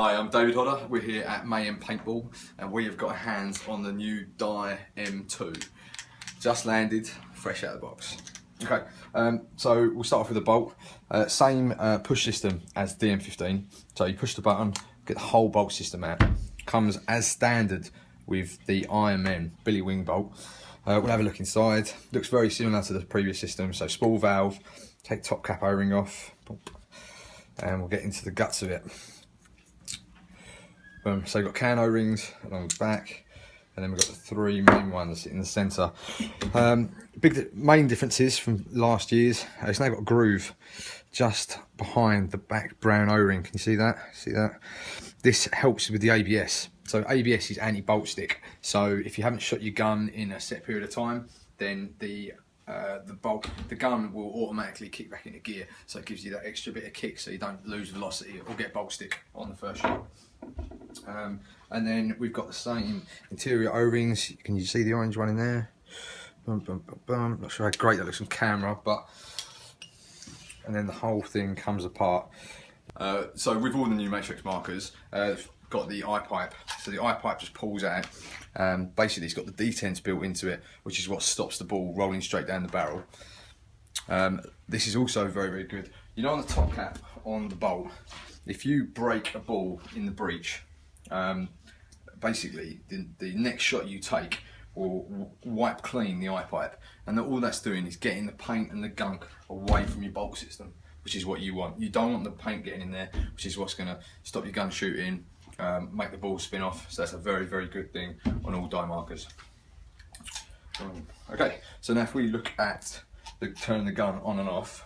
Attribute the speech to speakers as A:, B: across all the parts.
A: Hi, I'm David Hodder. We're here at Mayhem Paintball and we have got our hands on the new Dye M2. Just landed, fresh out of the box. Okay, so we'll start off with the bolt. Same push system as the M15. So you push the button, get the whole bolt system out. Comes as standard with the IMN Billy Wing bolt. We'll have a look inside. Looks very similar to the previous system. So spool valve, take top cap O-ring off, and we'll get into the guts of it. So we've got can O-rings along the back, and then we've got the three main ones in the centre. Main differences from last year's, it's now got a groove just behind the back brown O-ring. Can you see that? See that? This helps with the ABS. So ABS is anti-bolt stick. So if you haven't shot your gun in a set period of time, then the gun will automatically kick back into gear. So it gives you that extra bit of kick so you don't lose velocity or get bolt stick on the first shot. And then we've got the same interior O-rings. Can you see the orange one in there? Not sure how great that looks on camera, but and then the whole thing comes apart. So with all the new matrix markers, got the eye pipe. So the eye pipe just pulls out. Basically, it's got the detents built into it, which is what stops the ball rolling straight down the barrel. This is also very, very good. You know, on the top cap on the bolt, if you break a ball in the breech, basically the next shot you take will wipe clean the eye pipe, and all that's doing is getting the paint and the gunk away from your bolt system, which is what you want. You don't want the paint getting in there, which is what's going to stop your gun shooting, make the ball spin off. So that's a very, very good thing on all dye markers. Okay, so now if we look at turning the gun on and off,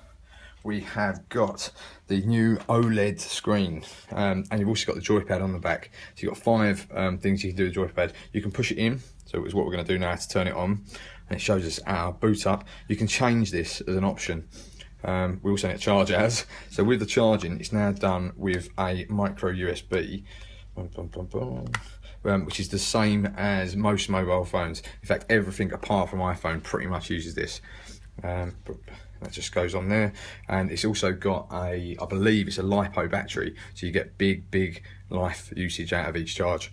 A: we have got the new Oled screen, and you've also got the joypad on the back. So you've got 5 things you can do with the joypad. You can push it in, so it's what we're going to do now to turn it on, and it shows us our boot up. You can change this as an option. We also need to charge as. So with the charging, it's now done with a micro USB, which is the same as most mobile phones. In fact, everything apart from iPhone pretty much uses this. That just goes on there, and it's also got I believe it's a LiPo battery, so you get big life usage out of each charge.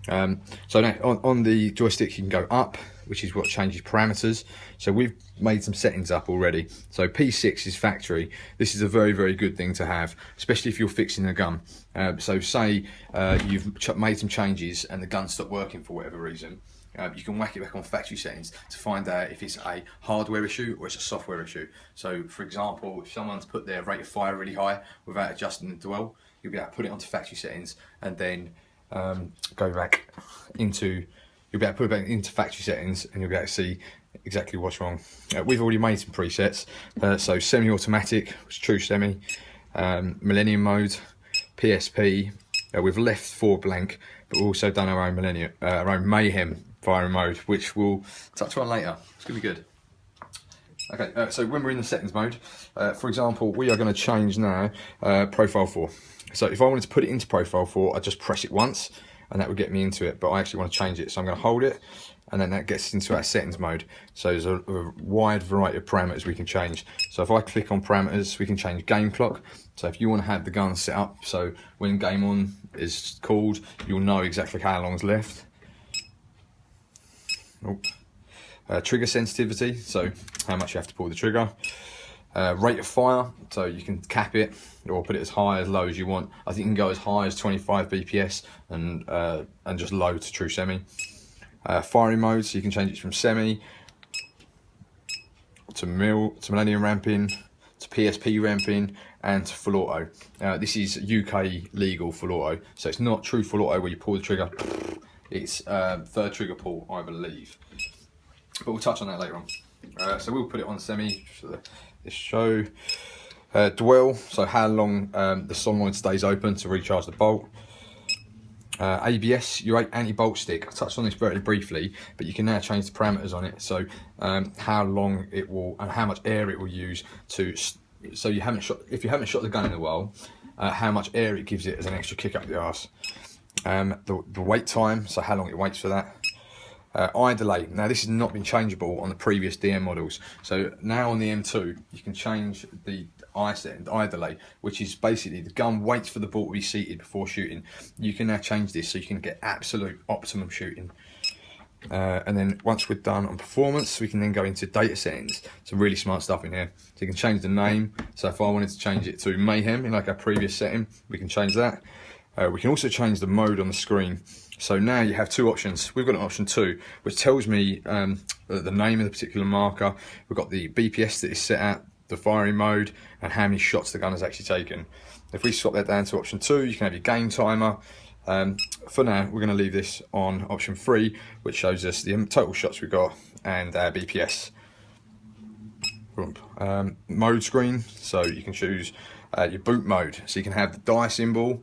A: So now on the joystick you can go up, which is what changes parameters. So we've made some settings up already. So P6 is factory. This is a very, very good thing to have, especially if you're fixing a gun. So say you've made some changes and the gun stopped working for whatever reason. You can whack it back on factory settings to find out if it's a hardware issue or it's a software issue. So for example, if someone's put their rate of fire really high without adjusting the dwell, you'll be able to put it onto factory settings and then go back into, you'll be able to put it back into factory settings and you'll be able to see exactly what's wrong. We've already made some presets. So semi-automatic, which is true semi, Millennium mode, PSP. We've left 4 blank, but we've also done our own Millennium, our own Mayhem firing mode, which we'll touch on later. It's gonna be good. Okay, so when we're in the settings mode, for example, we are going to change now profile 4. So if I wanted to put it into profile 4, I just press it once, and that would get me into it. But I actually want to change it, so I'm going to hold it, and then that gets into our settings mode. So there's a wide variety of parameters we can change. So if I click on parameters, we can change game clock. So if you want to have the gun set up, so when game on is called, you'll know exactly how long's left. Trigger sensitivity, so how much you have to pull the trigger. Rate of fire, so you can cap it or put it as high as low as you want. I think you can go as high as 25 BPS and just low to true semi. Firing mode, so you can change it from semi to Millennium ramping to PSP ramping and to full auto. This is UK legal full auto, so it's not true full auto where you pull the trigger. It's third trigger pull, I believe, but we'll touch on that later on. So we'll put it on semi for this show. Dwell, so how long the solenoid stays open to recharge the bolt. ABS, your anti-bolt stick. I touched on this very briefly, but you can now change the parameters on it. So how long it will and how much air it will use to. So you haven't shot, if you haven't shot the gun in a while, how much air it gives it as an extra kick up the arse. The wait time, so how long it waits for that. Eye delay. Now this has not been changeable on the previous DM models. So now on the M2, you can change the eye delay, which is basically the gun waits for the ball to be seated before shooting. You can now change this so you can get absolute optimum shooting. And then once we're done on performance, we can then go into data settings. Some really smart stuff in here. So you can change the name. So if I wanted to change it to Mayhem in like our previous setting, we can change that. We can also change the mode on the screen. So now you have two options. We've got an option 2, which tells me the name of the particular marker. We've got the BPS that is set at, the firing mode, and how many shots the gun has actually taken. If we swap that down to option 2, you can have your game timer. For now, we're going to leave this on option 3, which shows us the total shots we've got and our BPS. Mode screen, so you can choose your boot mode. So you can have the die symbol,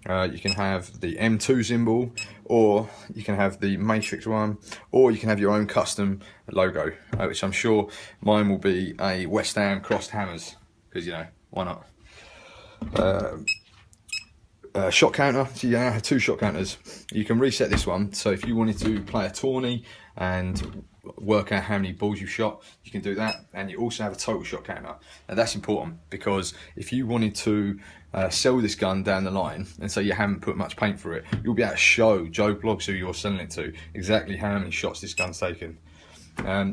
A: you can have the M2 symbol, or you can have the Matrix one, or you can have your own custom logo, which I'm sure mine will be a West Ham crossed hammers, because, you know, why not? Shot counter, so you now have 2 shot counters. You can reset this one, so if you wanted to play a tourney and work out how many balls you shot, you can do that. And you also have a total shot counter. Now that's important, because if you wanted to sell this gun down the line and say you haven't put much paint through it, you'll be able to show Joe Blogs, who you're selling it to, exactly how many shots this gun's taken.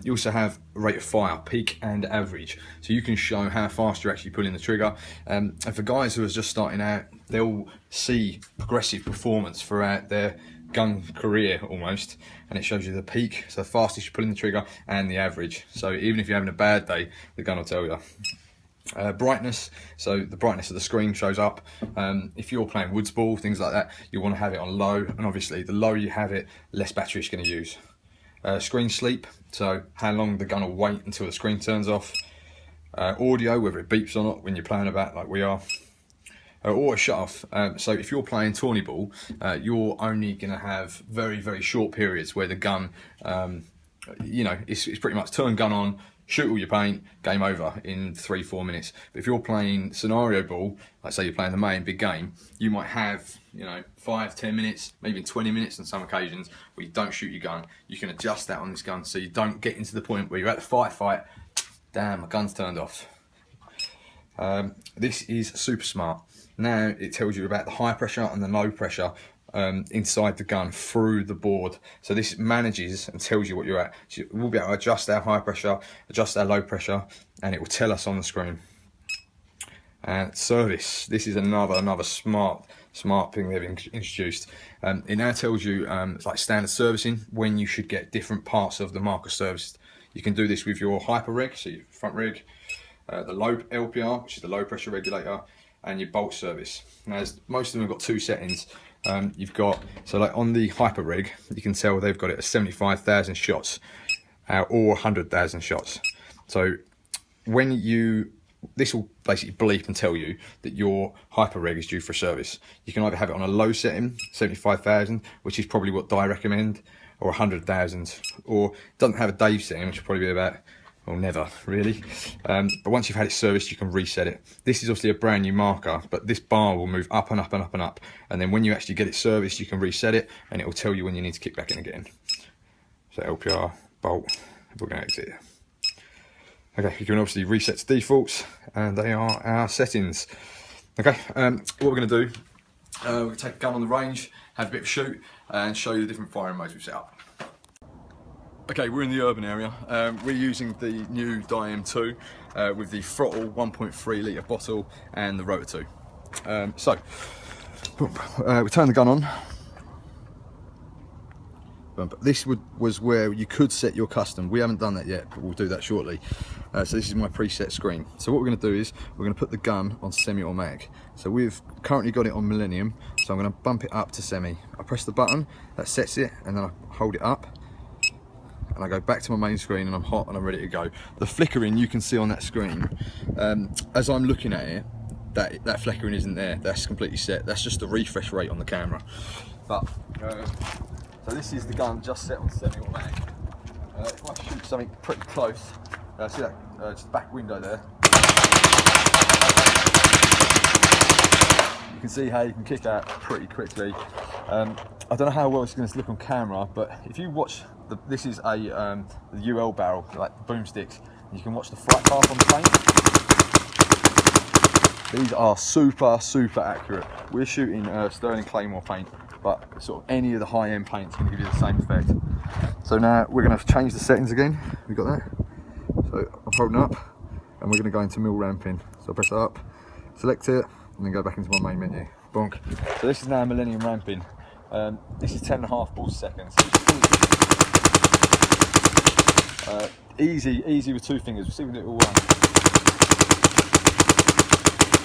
A: You also have rate of fire, peak and average, so you can show how fast you're actually pulling the trigger. And for guys who are just starting out, they'll see progressive performance throughout their gun career almost, and it shows you the peak, so the fastest you're pulling the trigger, and the average. So even if you're having a bad day, the gun will tell you. Brightness, so the brightness of the screen shows up. If you're playing woods ball, things like that, you want to have it on low, and obviously the lower you have it, less battery it's going to use. Screen sleep, so how long the gun will wait until the screen turns off. Audio, whether it beeps or not when you're playing about like we are. Or a shut off, so if you're playing tourney ball, you're only going to have very, very short periods where the gun, you know, it's pretty much turn gun on, shoot all your paint, game over in 3-4 minutes. But if you're playing scenario ball, like say you're playing the main big game, you might have, you know, 5-10 minutes, maybe 20 minutes on some occasions where you don't shoot your gun. You can adjust that on this gun so you don't get into the point where you're at the fight, damn, my gun's turned off. This is super smart. Now it tells you about the high pressure and the low pressure inside the gun through the board. So this manages and tells you what you're at. So we'll be able to adjust our high pressure, adjust our low pressure, and it will tell us on the screen. And service, this is another smart thing they've introduced. It now tells you it's like standard servicing, when you should get different parts of the marker serviced. You can do this with your hyper rig, so your front rig, the low LPR, which is the low pressure regulator, and your bolt service. Now, most of them have got 2 settings. You've got, so like on the hyper rig, you can tell they've got it at 75,000 shots or 100,000 shots. So when this will basically bleep and tell you that your hyper rig is due for service. You can either have it on a low setting, 75,000, which is probably what Dye recommend, or 100,000, or doesn't have a Dave setting, which will probably be about, well, never really. But once you've had it serviced, you can reset it. This is obviously a brand new marker, but this bar will move up and up and up and up. And then when you actually get it serviced, you can reset it, and it will tell you when you need to kick back in again. So LPR, bolt, we're going to exit. Okay, you can obviously reset to defaults, and they are our settings. Okay, what we're going to do, we're going to take a gun on the range, have a bit of a shoot, and show you the different firing modes we've set up. Okay, we're in the urban area. We're using the new Dye M2 with the Throttle 1.3 litre bottle and the Rotor2. We turn the gun on. This was where you could set your custom. We haven't done that yet, but we'll do that shortly. So this is my preset screen. So what we're going to do is we're going to put the gun on semi-automatic. So we've currently got it on Millennium, so I'm going to bump it up to semi. I press the button, that sets it, and then I hold it up, and I go back to my main screen, and I'm hot and I'm ready to go. The flickering you can see on that screen, as I'm looking at it, that flickering isn't there. That's completely set. That's just the refresh rate on the camera. But so this is the gun just set on semi-automatic. If I shoot something pretty close, see that just back window there. You can see how you can kick out pretty quickly. I don't know how well it's going to look on camera, but if you watch this is a the UL barrel, like boomsticks. You can watch the flight path on the paint. These are super accurate. We're shooting Sterling Claymore paint, but sort of any of the high-end paint is going to give you the same effect. So now we're going to change the settings again. We got that. So I'm holding up, and we're going to go into mill ramping. So I press that up, select it, and then go back into my main menu. Bonk. So this is now Millennium ramping. This is 10.5 balls a second. Easy with 2 fingers. We'll see if we can do it all one.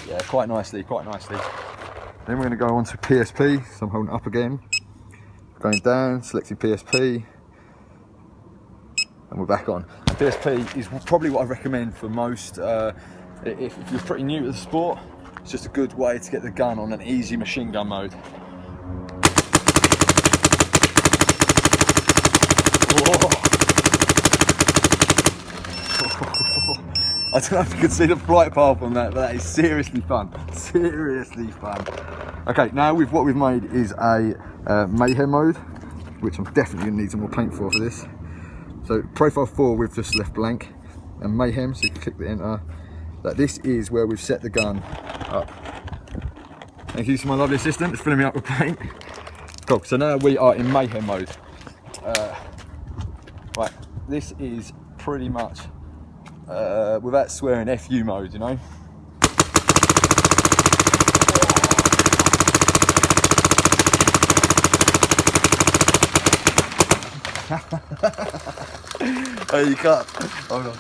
A: Yeah, quite nicely. Then we're going to go on to PSP. So I'm holding up again, going down, selecting PSP, and we're back on. And PSP is probably what I recommend for most. If you're pretty new to the sport, it's just a good way to get the gun on an easy machine gun mode. I don't know if you can see the flight path on that, but that is seriously fun. Okay, now what we've made is a Mayhem mode, which I'm definitely going to need some more paint for this. So profile 4 we've just left blank, and Mayhem, so you can click the enter. This is where we've set the gun up. Thank you to my lovely assistant that's filling me up with paint. Cool, so now we are in Mayhem mode. Right, this is pretty much, without swearing, FU mode, you know? Oh, you can't. Hold on.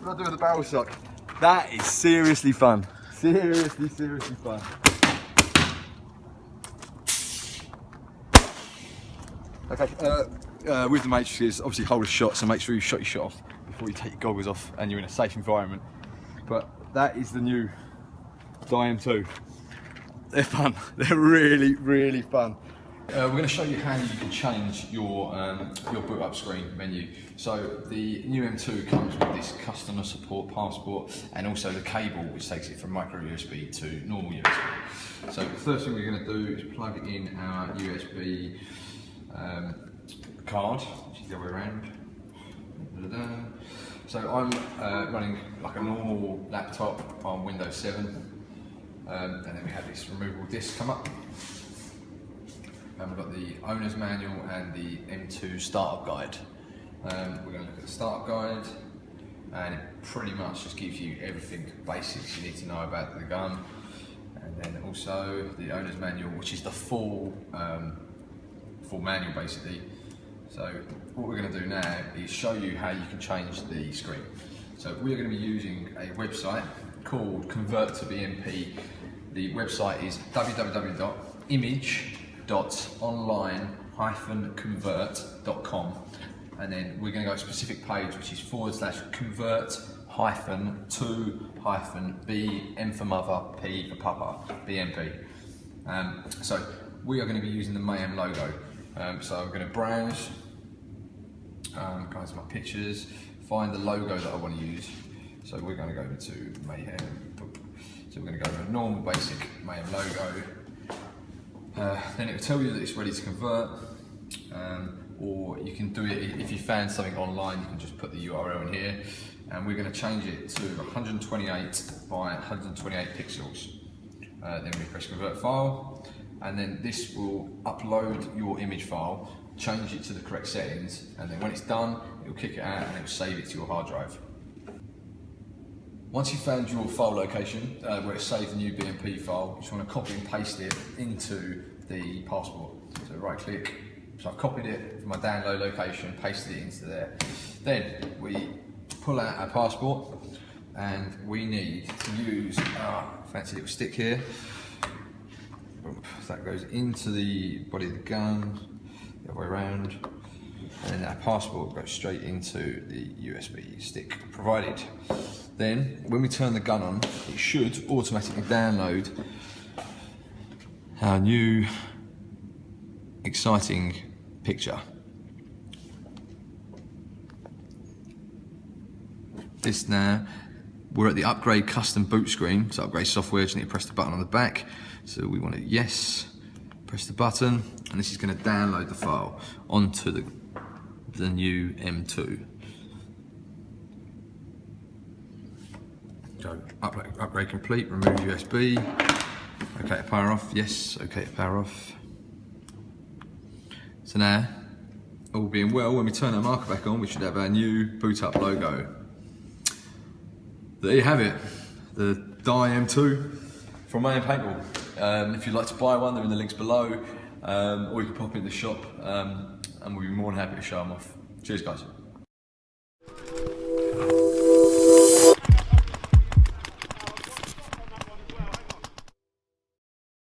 A: What do I do with the barrel shock? That is seriously fun. Seriously fun. Okay, with the matrices, obviously hold a shot, so make sure you shot your shot off before you take your goggles off and you're in a safe environment. But that is the new Dye M2. They're fun. They're really fun. We're going to show you how you can change your boot up screen menu. So the new M2 comes with this customer support passport and also the cable which takes it from micro USB to normal USB. So the first thing we're going to do is plug in our USB card, which is the other way around. So I'm running like a normal laptop on Windows 7, and then we have this removable disc come up. And we've got the owner's manual and the M2 startup guide. We're going to look at the startup guide, and it pretty much just gives you everything basics you need to know about the gun. And then also the owner's manual, which is the full manual basically. So what we're going to do now is show you how you can change the screen. So we are going to be using a website called Convert to BMP. The website is www.image.online-convert.com, and then we're going to go to a specific page which is /convert-to-b M for mother, P for papa, BMP. So we are going to be using the Mayhem logo. So I'm going to browse, go into my pictures, find the logo that I want to use. So we're going to go to Mayhem. So we're going to go to a normal basic Mayhem logo. Then it will tell you that it's ready to convert, or you can do it if you found something online. You can just put the URL in here, and we're going to change it to 128 by 128 pixels. Then we press convert file, and then this will upload your image file, change it to the correct settings, and then when it's done, it will kick it out and it will save it to your hard drive. Once you've found your file location, where it's saved the new BMP file, you just want to copy and paste it into the passport. So right click, so I've copied it from my download location, pasted it into there. Then we pull out our passport, and we need to use our fancy little stick here. So that goes into the body of the gun, the other way around, and then our passport goes straight into the USB stick provided. Then, when we turn the gun on, it should automatically download our new exciting picture. This now, we're at the upgrade custom boot screen, so upgrade software, just need to press the button on the back. So we want to yes, press the button, and this is going to download the file onto the the new M2. So upgrade complete, remove USB. Okay to power off, yes, okay to power off. So now, all being well, when we turn our marker back on, we should have our new boot up logo. There you have it, the Dye M2 from Mayhem Paintball. If you'd like to buy one, they're in the links below, or you can pop in the shop, and we'll be more than happy to show them off. Cheers guys.